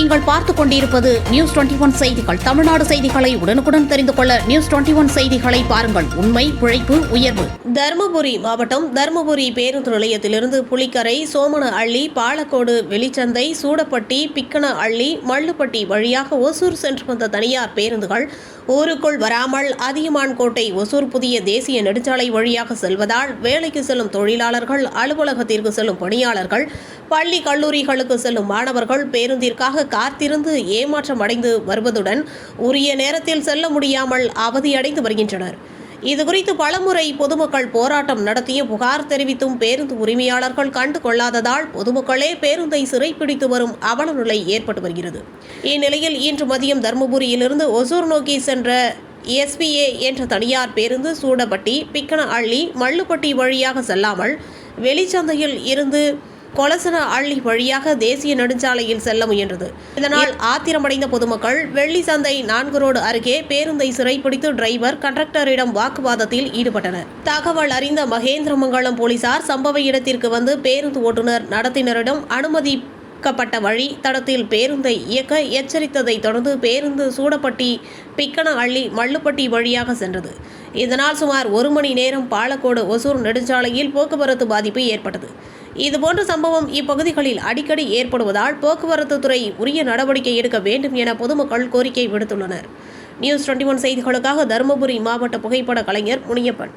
நீங்கள் பார்த்துக் கொண்டிருப்பது நியூஸ் 21 செய்திகள். தமிழ்நாடு செய்திகளை உடனுக்குடன் தெரிந்து கொள்ள நியூஸ் 21 செய்திகளை பாருங்கள். உண்மை, உழைப்பு, உயர்வு. தருமபுரி மாவட்டம் தருமபுரி பேருந்து நிலையத்திலிருந்து புலிக்கரை, சோமன அள்ளி, பாலக்கோடு, வெளிச்சந்தை, சூடப்பட்டி, பிக்கன அள்ளி, மல்லுப்பட்டி வழியாக ஒசூர் சென்று வந்த தனியார் பேருந்துகள் ஊருக்குள் வராமல் அதியமான்கோட்டை ஒசூர் புதிய தேசிய நெடுஞ்சாலை வழியாக செல்வதால் வேலைக்கு செல்லும் தொழிலாளர்கள், அலுவலகத்திற்கு செல்லும் பணியாளர்கள், பள்ளி கல்லூரிகளுக்கு செல்லும் மாணவர்கள் பேருந்திற்காக காத்திருந்து ஏமாற்றம் அடைந்து வருவதுடன் உரிய நேரத்தில் செல்ல முடியாமல் அவதியடைந்து வருகின்றனர். இதுகுறித்து பலமுறை பொதுமக்கள் போராட்டம் நடத்தியும் புகார் தெரிவித்தும் பேருந்து உரிமையாளர்கள் கண்டு கொள்ளாததால் பொதுமக்களே பேருந்தை சிறைப்பிடித்து வரும் அவல நிலை ஏற்பட்டு வருகிறது. இந்நிலையில் இன்று மதியம் தருமபுரியிலிருந்து ஒசூர் நோக்கி சென்ற SPA என்ற தனியார் பேருந்து சூடப்பட்டி, பிக்கன அள்ளி, மல்லுப்பட்டி வழியாக செல்லாமல் வெளிச்சந்தையில் இருந்து கொலசன அள்ளி வழியாக தேசிய நெடுஞ்சாலையில் செல்ல முயன்றது. இதனால் ஆத்திரமடைந்த பொதுமக்கள் வெள்ளி சந்தை 4 ரோடு அருகே பேருந்தை சிறைப்பிடித்து டிரைவர், கண்டக்டரிடம் வாக்குவாதத்தில் ஈடுபட்டனர். தகவல் அறிந்த மகேந்திரமங்கலம் போலீசார் சம்பவ இடத்திற்கு வந்து பேருந்து ஓட்டுநர், நடத்தினரிடம் அனுமதிக்கப்பட்ட வழி தடத்தில் பேருந்தை இயக்க எச்சரித்ததை தொடர்ந்து பேருந்து சூடப்பட்டி, பிக்கன அள்ளி, மல்லுப்பட்டி வழியாக சென்றது. இதனால் சுமார் 1 மணி நேரம் பாலக்கோடு ஒசூர் நெடுஞ்சாலையில் போக்குவரத்து பாதிப்பு ஏற்பட்டது. இதுபோன்ற சம்பவம் இப்பகுதிகளில் அடிக்கடி ஏற்படுவதால் போக்குவரத்து துறை உரிய நடவடிக்கை எடுக்க வேண்டும் என பொதுமக்கள் கோரிக்கை விடுத்துள்ளனர். நியூஸ் 21 செய்திகளுக்காக தருமபுரி மாவட்ட புகைப்பட கலைஞர் முனியப்பன்.